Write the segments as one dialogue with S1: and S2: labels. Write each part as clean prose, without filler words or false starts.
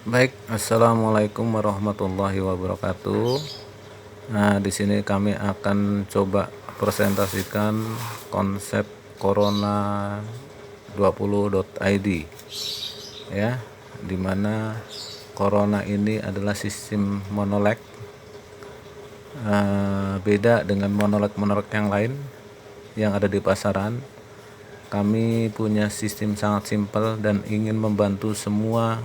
S1: Baik, assalamualaikum warahmatullahi wabarakatuh. Nah, di sini kami akan coba presentasikan konsep Corona 20.id ya, dimana Corona ini adalah sistem monoleg, beda dengan monoleg yang lain yang ada di pasaran. Kami punya sistem sangat simpel dan ingin membantu semua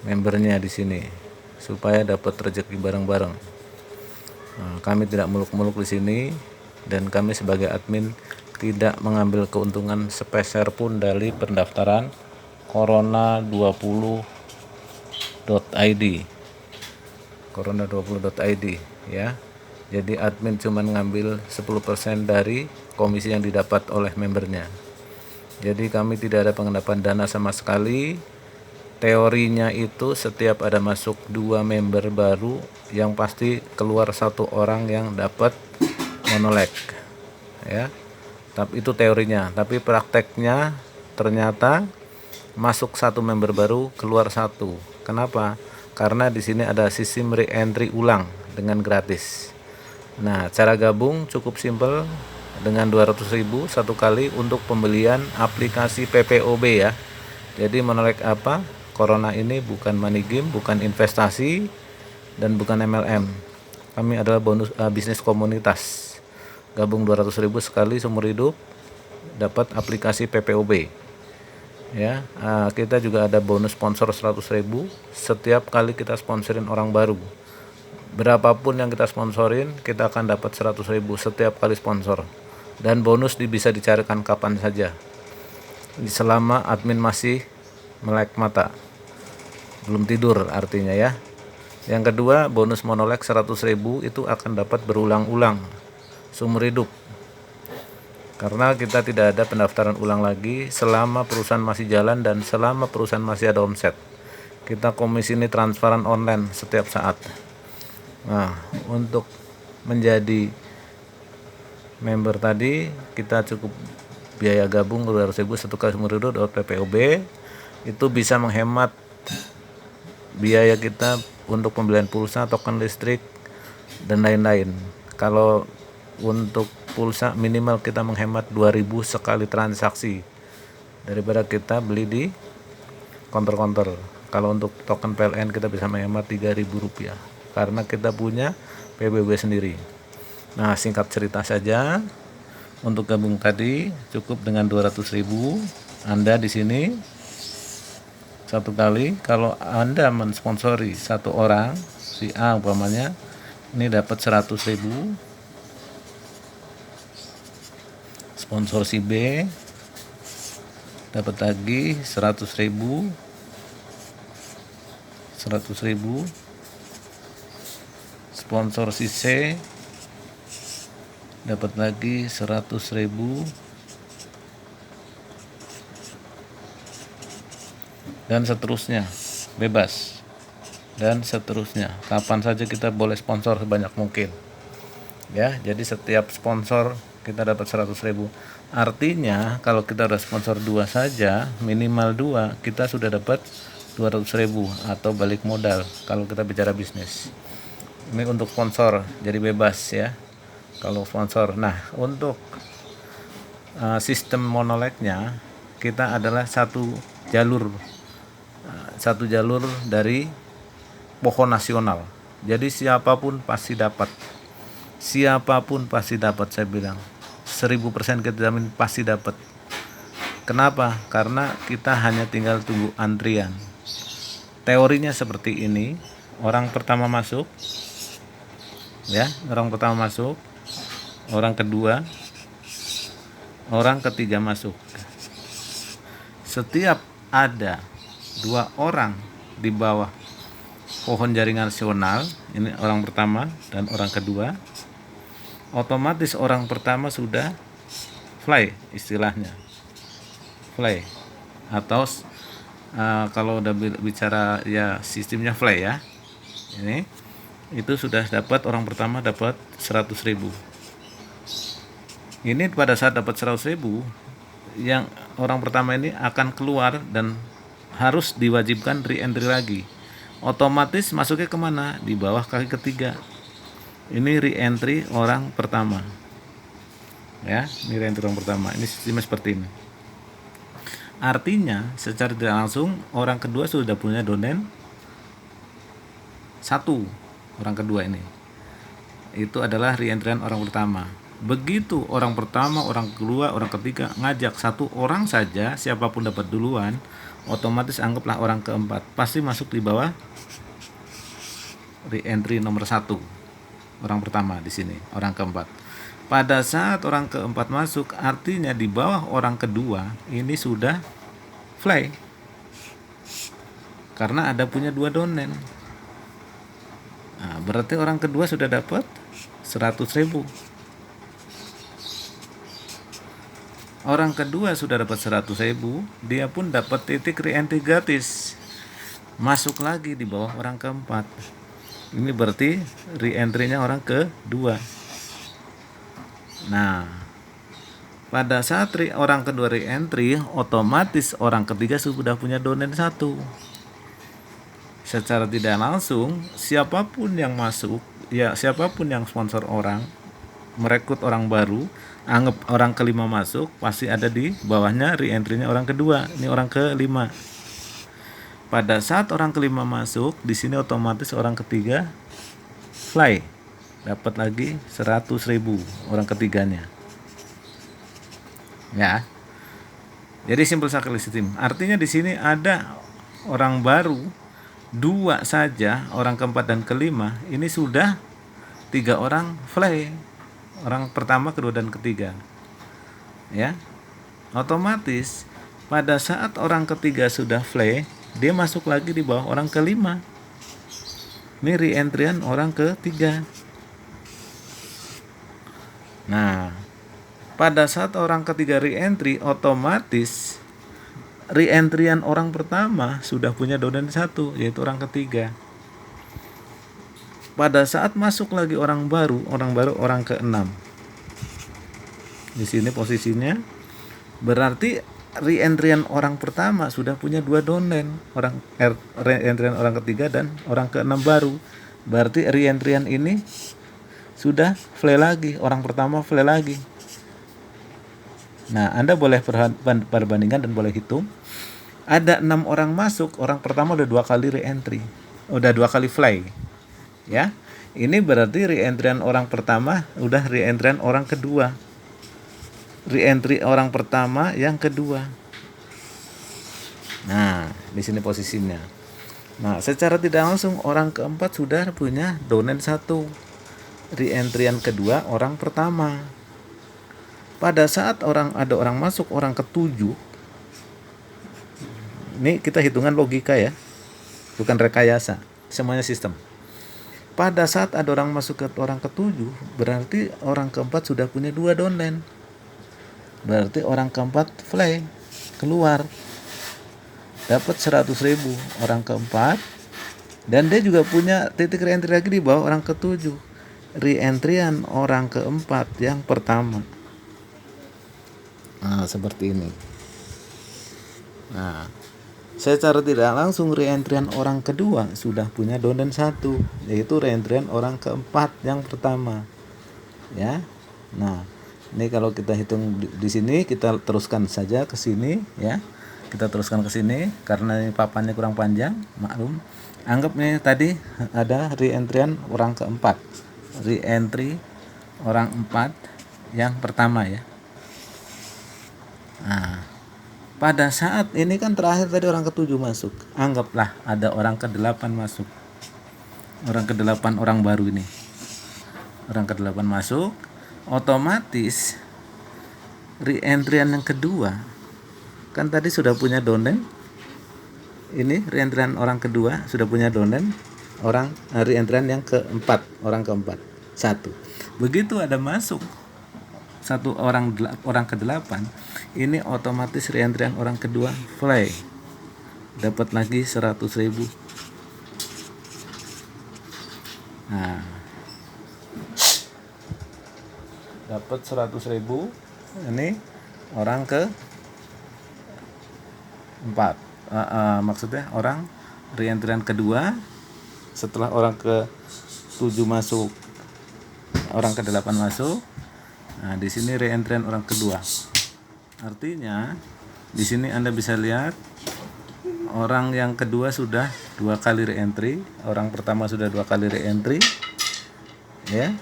S1: membernya di sini supaya dapat rezeki bareng-bareng. Nah, kami tidak muluk-muluk di sini dan kami sebagai admin tidak mengambil keuntungan sepeser pun dari pendaftaran Corona 20.id. Corona 20.id ya. Jadi admin cuma ngambil 10% dari komisi yang didapat oleh membernya. Jadi kami tidak ada pengendapan dana sama sekali. Teorinya itu setiap ada masuk 2 member baru, yang pasti keluar 1 orang yang dapat monoleg ya. Tapi itu teorinya, tapi prakteknya ternyata masuk 1 member baru, keluar 1. Kenapa? Karena di sini ada sistem re-entry ulang dengan gratis. Nah, cara gabung cukup simpel dengan 200.000 satu kali untuk pembelian aplikasi PPOB ya. Jadi monoleg apa? Corona ini bukan money game, bukan investasi, dan bukan MLM. Kami adalah bonus bisnis komunitas. Gabung 200.000 sekali seumur hidup, dapat aplikasi PPOB. Ya, kita juga ada bonus sponsor 100.000 setiap kali kita sponsorin orang baru. Berapapun yang kita sponsorin, kita akan dapat 100.000 setiap kali sponsor. Dan bonus bisa dicarikan kapan saja, selama admin masih melek mata, belum tidur artinya ya. Yang kedua, bonus monoleg 100.000 itu akan dapat berulang-ulang seumur hidup, karena kita tidak ada pendaftaran ulang lagi selama perusahaan masih jalan dan selama perusahaan masih ada omset. Kita komisi ini transferan online setiap saat. Nah, untuk menjadi member tadi kita cukup biaya gabung 200.000 satu kali seumur hidup dapat PPOB. Itu bisa menghemat biaya kita untuk pembelian pulsa, token listrik, dan lain-lain. Kalau untuk pulsa minimal kita menghemat 2.000 sekali transaksi daripada kita beli di counter-counter. Kalau untuk token PLN kita bisa menghemat Rp3.000 karena kita punya PBB sendiri. Nah, singkat cerita saja, untuk gabung tadi cukup dengan 200.000. Anda di sini satu kali, kalau Anda mensponsori 1 orang, si A umpamanya, ini dapat 100.000. Sponsor si B dapat lagi 100.000. Sponsor si C dapat lagi 100.000, dan seterusnya, bebas, dan seterusnya. Kapan saja kita boleh sponsor sebanyak mungkin ya. Jadi setiap sponsor kita dapat 100.000. Artinya kalau kita udah sponsor 2 saja, minimal 2, kita sudah dapat 200.000 atau balik modal kalau kita bicara bisnis. Ini untuk sponsor, jadi bebas ya kalau sponsor. Nah, untuk sistem monolegnya kita adalah satu jalur dari pohon nasional. Jadi siapapun pasti dapat, saya bilang 1000% kita jamin pasti dapat. Kenapa? Karena kita hanya tinggal tunggu antrian. Teorinya seperti ini, orang pertama masuk ya, orang kedua, orang ketiga masuk. Setiap ada 2 orang di bawah pohon jaringan nasional, ini orang pertama dan orang kedua, otomatis orang pertama sudah fly, istilahnya fly, atau kalau udah bicara ya sistemnya fly ya, ini itu sudah dapat, orang pertama dapat 100.000. Ini pada saat dapat 100.000, yang orang pertama ini akan keluar dan harus diwajibkan re-entry lagi. Otomatis masuknya kemana? Di bawah kaki ketiga. Ini re-entry orang pertama. Ya, ini re-entry orang pertama. Ini sistemnya seperti ini. Artinya secara tidak langsung orang kedua sudah punya domain 1. Orang kedua ini. Itu adalah re-entryan orang pertama. Begitu orang pertama, orang kedua, orang ketiga ngajak satu orang saja, siapapun dapat duluan, otomatis anggaplah orang keempat pasti masuk di bawah re-entry nomor 1. Orang pertama di sini, orang keempat. Pada saat orang keempat masuk, artinya di bawah orang kedua ini sudah fly. Karena ada punya 2 domain. Nah, berarti orang kedua sudah dapat 100.000. Orang kedua sudah dapat 100.000, dia pun dapat titik re-entry gratis. Masuk lagi di bawah orang keempat. Ini berarti re-entry-nya orang kedua. Nah, pada saat orang kedua re-entry, otomatis orang ketiga sudah punya domain 1. Secara tidak langsung, siapapun yang masuk, ya siapapun yang sponsor orang, merekrut orang baru, anggap orang kelima masuk, pasti ada di bawahnya re-entry-nya orang kedua. Ini orang kelima. Pada saat orang kelima masuk, di sini otomatis orang ketiga fly, dapat lagi 100.000 orang ketiganya. Ya. Jadi simple sekali sistem. Artinya di sini ada orang baru 2 saja, orang keempat dan kelima, ini sudah 3 orang fly. Orang pertama, kedua dan ketiga. Ya. Otomatis pada saat orang ketiga sudah fly, dia masuk lagi di bawah orang kelima. Ini re-entryan orang ketiga. Nah, pada saat orang ketiga re-entry, otomatis re-entryan orang pertama sudah punya domain 1, yaitu orang ketiga. Pada saat masuk lagi orang baru orang ke-6. Di sini posisinya berarti re-entryan orang pertama sudah punya 2 domain, re-entryan orang ketiga dan orang ke-6 baru. Berarti re-entryan ini sudah fly lagi, orang pertama fly lagi. Nah, Anda boleh perbandingan dan boleh hitung. Ada 6 orang masuk, orang pertama udah 2 kali re-entry, udah 2 kali fly. Ya, ini berarti re-entryan orang pertama udah re-entryan orang kedua. Re-entry orang pertama yang kedua. Nah, di sini posisinya. Nah, secara tidak langsung orang keempat sudah punya domain 1. Re-entryan kedua orang pertama. Pada saat ada orang masuk orang ke-7, ini kita hitungan logika ya, bukan rekayasa, semuanya sistem. Pada saat ada orang masuk ke orang ke-7, berarti orang keempat sudah punya 2 domain. Berarti orang keempat fly, keluar, dapat 100.000 orang keempat, dan dia juga punya titik re-entry lagi di bawah orang ke-7. Re-entryan orang keempat yang pertama. Nah, seperti ini. Nah, secara tidak langsung re-entryan orang kedua sudah punya domain 1, yaitu re-entryan orang keempat yang pertama. Ya. Nah, ini kalau kita hitung di sini, kita teruskan saja ke sini ya. Kita teruskan ke sini karena ini papannya kurang panjang, maklum. Anggap nih tadi ada re-entryan orang keempat. Re-entry orang 4 yang pertama ya. Nah, pada saat ini kan terakhir tadi orang ke-7 masuk. Anggaplah ada orang ke-8 masuk. Orang ke-8 orang baru ini. Orang ke-8 masuk, otomatis re-entryan yang kedua kan tadi sudah punya domain. Ini re-entryan orang kedua sudah punya domain orang re-entryan yang keempat, orang keempat. 1. Begitu ada masuk satu orang ke-8, ini otomatis re-entryan orang kedua fly, dapat lagi 100.000. Nah, dapat 100.000. Ini orang ke 4, maksudnya orang reentrian kedua setelah orang ke 7 masuk, orang ke 8 masuk. Nah, di sini reentrian orang kedua. Artinya di sini Anda bisa lihat orang yang kedua sudah 2 kali reentry, orang pertama sudah 2 kali reentry, ya.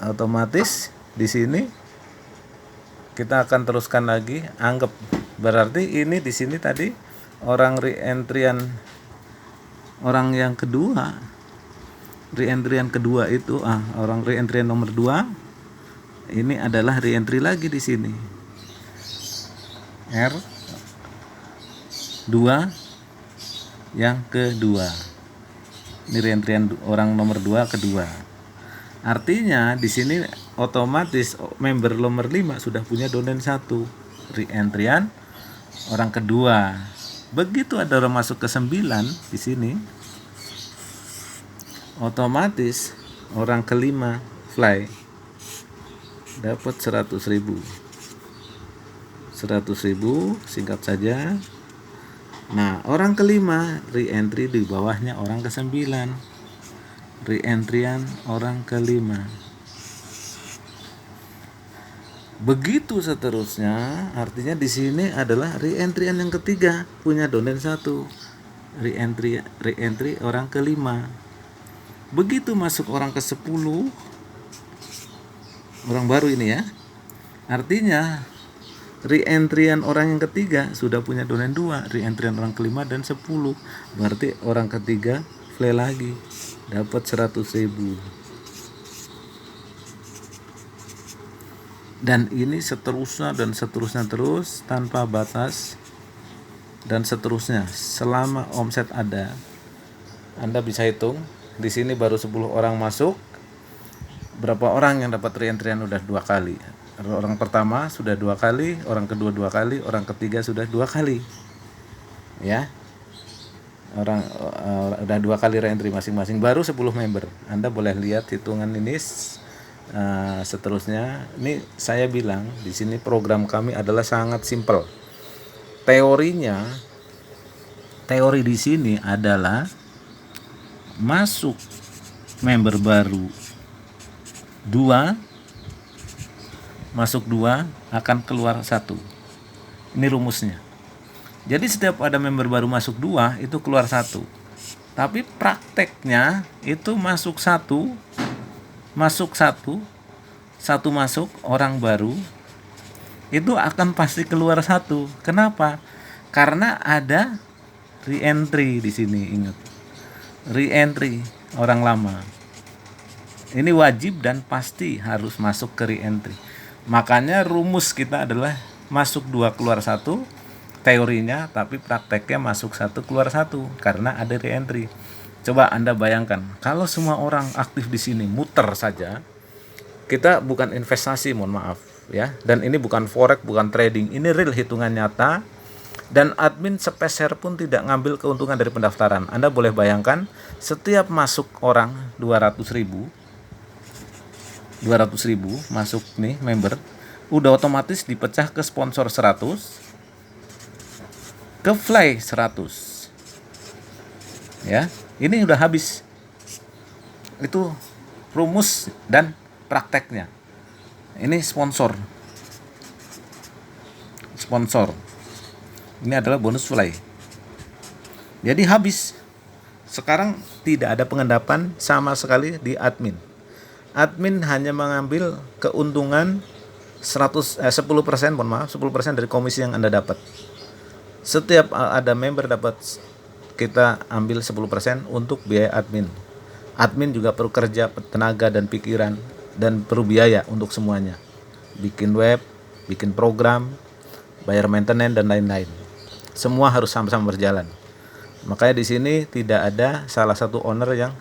S1: Otomatis di sini kita akan teruskan lagi. Anggap berarti ini di sini tadi orang reentrian orang yang kedua, reentrian kedua itu orang reentrian nomor 2 ini adalah reentry lagi di sini. R2 yang kedua. Ini reentrian orang nomor 2 kedua. Artinya di sini otomatis member nomor 5 sudah punya domain 1, reentrian orang kedua. Begitu ada orang masuk ke 9 di sini, otomatis orang kelima fly dapat 100.000. 100.000 singkat saja. Nah, orang kelima reentry di bawahnya orang ke-9. Reentrian orang kelima. Begitu seterusnya, artinya di sini adalah reentrian yang ketiga punya domain 1. Reentry orang kelima. Begitu masuk orang ke-10, orang baru ini ya. Artinya reentrian orang yang ketiga sudah punya domain 2, reentrian orang kelima dan 10. Berarti orang ketiga fly lagi dapat 100.000. Dan ini seterusnya dan seterusnya terus tanpa batas dan seterusnya selama omset ada. Anda bisa hitung di sini baru 10 orang masuk, berapa orang yang dapat reentrian udah 2 kali. Orang pertama sudah 2 kali, orang kedua 2 kali, orang ketiga sudah 2 kali. Ya. Orang udah 2 kali reentry masing-masing, baru 10 member. Anda boleh lihat hitungan ini seterusnya. Ini saya bilang di sini program kami adalah sangat simpel. Teori di sini adalah masuk member baru 2, masuk 2 akan keluar 1. Ini rumusnya. Jadi setiap ada member baru masuk 2 itu keluar 1. Tapi prakteknya itu masuk 1 masuk orang baru itu akan pasti keluar 1. Kenapa? Karena ada reentry di sini, ingat. Reentry orang lama. Ini wajib dan pasti harus masuk ke reentry. Makanya rumus kita adalah masuk 2 keluar 1. Teorinya, tapi prakteknya masuk 1 keluar 1 karena ada reentry. Coba Anda bayangkan, kalau semua orang aktif di sini muter saja, kita bukan investasi, mohon maaf ya. Dan ini bukan forex, bukan trading, ini real hitungan nyata. Dan admin sepeser pun tidak ngambil keuntungan dari pendaftaran. Anda boleh bayangkan, setiap masuk orang 200.000 masuk nih member, udah otomatis dipecah ke sponsor 100, ke fly 100. Ya, ini udah habis. Itu rumus dan prakteknya. Ini sponsor. Ini adalah bonus fly. Jadi habis. Sekarang tidak ada pengendapan sama sekali di admin. Admin hanya mengambil keuntungan 10% dari komisi yang Anda dapat. Setiap ada member dapat, kita ambil 10% untuk biaya admin. Admin juga perlu kerja, tenaga dan pikiran, dan perlu biaya untuk semuanya. Bikin web, bikin program, bayar maintenance dan lain-lain. Semua harus sama-sama berjalan. Makanya di sini tidak ada salah satu owner yang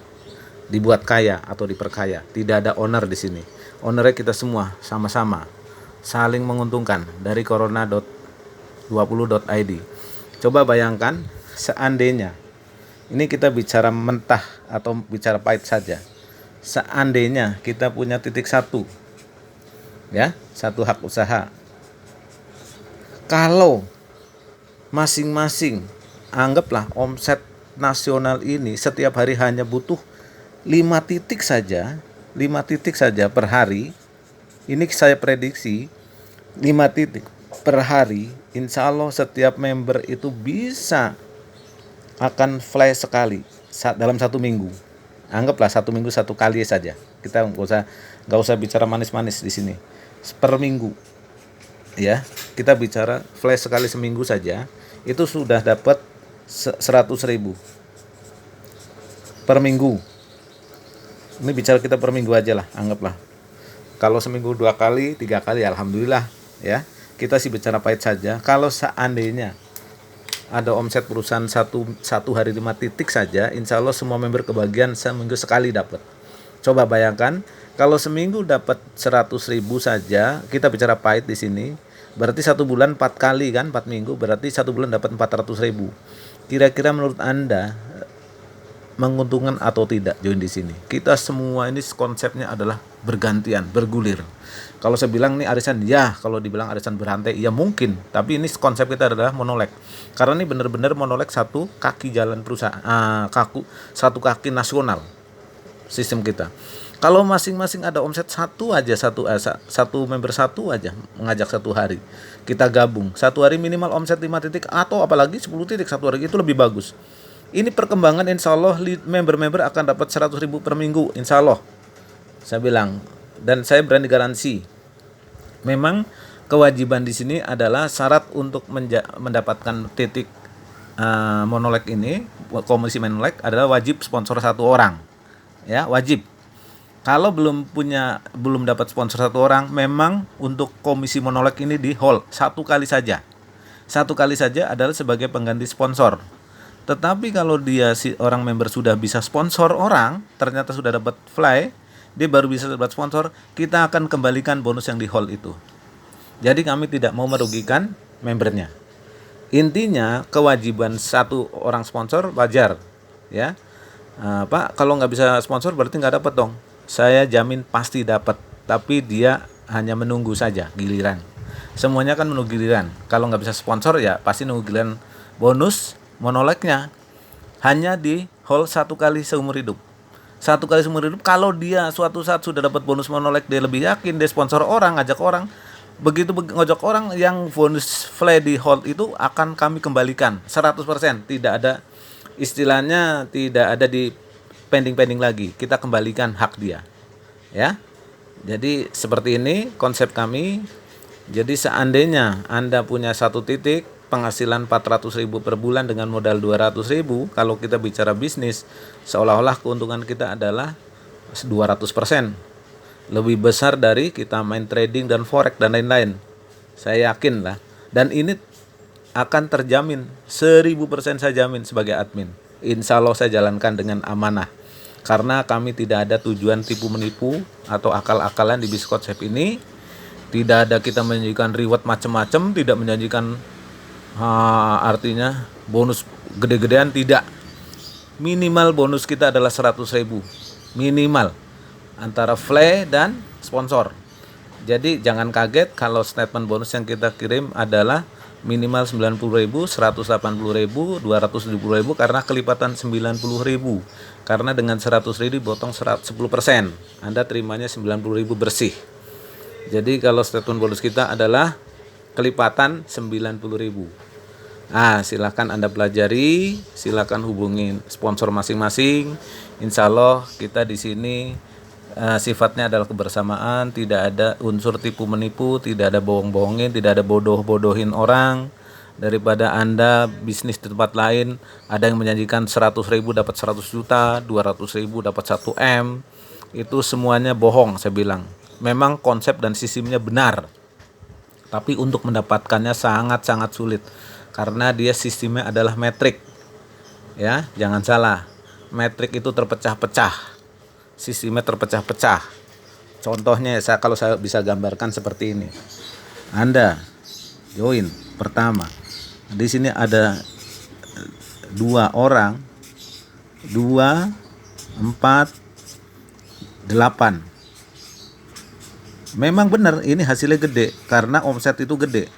S1: dibuat kaya atau diperkaya. Tidak ada owner di sini. Ownernya kita semua sama-sama saling menguntungkan dari corona.20.id. Coba bayangkan seandainya, ini kita bicara mentah atau bicara pahit saja. Seandainya kita punya titik 1, ya, 1 hak usaha. Kalau masing-masing, anggaplah omset nasional ini setiap hari hanya butuh 5 titik saja, 5 titik saja per hari. Ini saya prediksi 5 titik per hari, insya Allah setiap member itu bisa akan flash sekali dalam 1 minggu. Anggaplah 1 minggu 1 kali saja. Kita nggak usah bicara manis-manis di sini. Per minggu, ya kita bicara flash sekali seminggu saja, itu sudah dapat 100.000 per minggu. Ini bicara kita per minggu aja lah, anggaplah. Kalau seminggu 2 kali, 3 kali, alhamdulillah ya. Kita sih bicara pahit saja. Kalau seandainya ada omset perusahaan satu hari 5 titik saja, insya Allah semua member kebagian seminggu sekali dapat. Coba bayangkan kalau seminggu dapat 100.000 saja, kita bicara pahit di sini, berarti 1 bulan 4 kali kan, 4 minggu, berarti 1 bulan dapat 400.000. Kira-kira menurut Anda menguntungkan atau tidak join di sini? Kita semua ini konsepnya adalah bergantian, bergulir. Kalau saya bilang nih arisan, ya kalau dibilang arisan berhantai, ya mungkin. Tapi ini konsep kita adalah monoleg. Karena ini benar-benar monoleg satu kaki jalan perusahaan, satu kaki nasional sistem kita. Kalau masing-masing ada omset satu member satu aja mengajak 1 hari, kita gabung 1 hari minimal omset 5 titik atau apalagi 10 titik 1 hari, itu lebih bagus. Ini perkembangan insya Allah member-member akan dapat 100.000 per minggu insya Allah. Saya bilang, dan saya berani garansi. Memang kewajiban di sini adalah syarat untuk mendapatkan titik monoleg ini, komisi monoleg adalah wajib sponsor 1 orang. Ya, wajib. Kalau belum dapat sponsor 1 orang, memang untuk komisi monoleg ini di hold 1 kali saja. 1 kali saja adalah sebagai pengganti sponsor. Tetapi kalau orang member sudah bisa sponsor orang, ternyata sudah dapat fly, dia baru bisa dapat sponsor, kita akan kembalikan bonus yang di hold itu. Jadi kami tidak mau merugikan membernya. Intinya kewajiban 1 orang sponsor wajar, ya. Pak, kalau nggak bisa sponsor berarti nggak dapat dong. Saya jamin pasti dapat, tapi dia hanya menunggu saja giliran. Semuanya kan menunggu giliran. Kalau nggak bisa sponsor ya pasti nunggu giliran bonus monolegnya. Hanya di hold 1 kali seumur hidup. 1 kali seumur hidup. Kalau dia suatu saat sudah dapat bonus monoleg, dia lebih yakin, dia sponsor orang, ngajak orang. Begitu ngajak orang, yang bonus fly di hold itu akan kami kembalikan 100%. Tidak ada istilahnya, tidak ada di pending lagi. Kita kembalikan hak dia. Ya. Jadi seperti ini konsep kami. Jadi seandainya Anda punya 1 titik penghasilan 400.000 per bulan dengan modal 200.000, kalau kita bicara bisnis, seolah-olah keuntungan kita adalah 200%. Lebih besar dari kita main trading dan forex dan lain-lain. Saya yakin lah. Dan ini akan terjamin 1000% saya jamin sebagai admin. Insya Allah saya jalankan dengan amanah. Karena kami tidak ada tujuan tipu menipu atau akal-akalan di bisnis konsep ini. Tidak ada kita menjanjikan reward macam-macam, tidak menjanjikan artinya bonus gede-gedean, tidak. Minimal bonus kita adalah 100.000 minimal antara fly dan sponsor. Jadi jangan kaget kalau statement bonus yang kita kirim adalah minimal 90.000, 180.000, 270.000 karena kelipatan 90.000. Karena dengan 100.000 dipotong 10%, Anda terimanya 90.000 bersih. Jadi kalau statement bonus kita adalah kelipatan 90.000. Silakan Anda pelajari, silakan hubungin sponsor masing-masing. Insya Allah kita di sini sifatnya adalah kebersamaan, tidak ada unsur tipu menipu, tidak ada bohong-bohongin, tidak ada bodoh-bodohin orang. Daripada Anda bisnis di tempat lain, ada yang menjanjikan 100.000 dapat 100 juta, 200.000 dapat 1 M. Itu semuanya bohong, saya bilang. Memang konsep dan sistemnya benar, tapi untuk mendapatkannya sangat-sangat sulit karena dia sistemnya adalah metrik. Ya, jangan salah. Metrik itu terpecah-pecah. Sistemnya terpecah-pecah. Contohnya kalau saya bisa gambarkan seperti ini. Anda join pertama. Di sini ada 2 orang, 2, 4, 8. Memang benar ini hasilnya gede karena omset itu gede.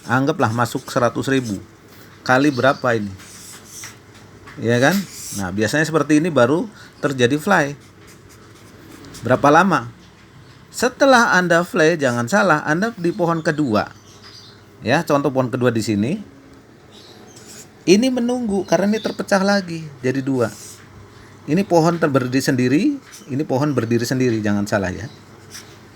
S1: Anggaplah masuk 100.000.
S2: kali berapa ini, ya kan? Nah, biasanya seperti ini baru terjadi fly. Berapa lama? Setelah Anda fly, jangan salah, Anda di pohon kedua. Ya, contoh pohon kedua di sini. Ini menunggu karena ini terpecah lagi jadi 2. Ini pohon berdiri sendiri, ini pohon berdiri sendiri, jangan salah ya.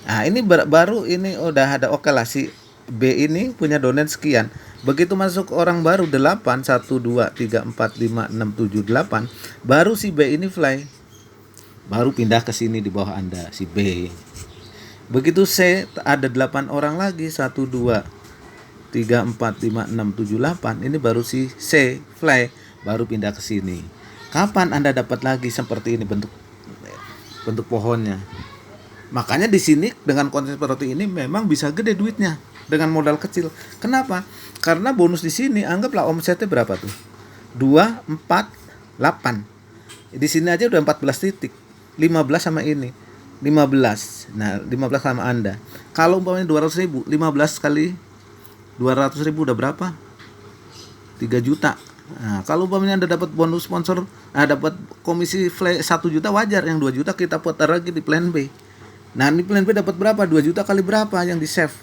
S2: Nah, ini baru ini udah ada oke lah, si B ini punya donen sekian. Begitu masuk orang baru 8, 1, 2, 3, 4, 5, 6, 7, 8, baru si B ini fly. Baru pindah ke sini di bawah Anda, si B. Begitu C ada 8 orang lagi, 1, 2, 3, 4, 5, 6, 7, 8. Ini baru si C fly, baru pindah ke sini. Kapan Anda dapat lagi seperti ini bentuk pohonnya? Makanya di sini dengan konsep seperti ini memang bisa gede duitnya dengan modal kecil. Kenapa? Karena bonus di sini anggaplah omsetnya berapa tuh? 2, 4, 8. Di sini aja udah 14 titik. 15 sama ini. 15. Nah, 15 sama Anda. Kalau umpamanya 200.000, 15 kali 200.000 udah berapa? 3 juta. Nah, kalau umpamanya Anda dapat bonus sponsor, dapat komisi fly 1 juta, wajar. Yang 2 juta kita putar lagi di plan B. Nah, di plan B dapat berapa? 2 juta kali berapa yang di save?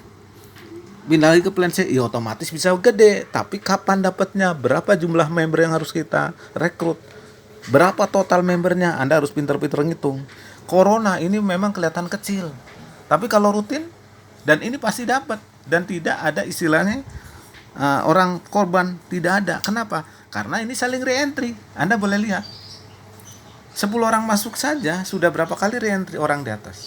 S2: Pindah lagi ke plan C, ya otomatis bisa gede. Tapi kapan dapatnya? Berapa jumlah member yang harus kita rekrut? Berapa total membernya? Anda harus pintar-pintar ngitung. Corona ini memang kelihatan kecil, tapi kalau rutin dan ini pasti dapat, dan tidak ada istilahnya orang korban, tidak ada. Kenapa? Karena ini saling re-entry. Anda boleh lihat 10 orang masuk saja sudah berapa kali re-entry orang di atas.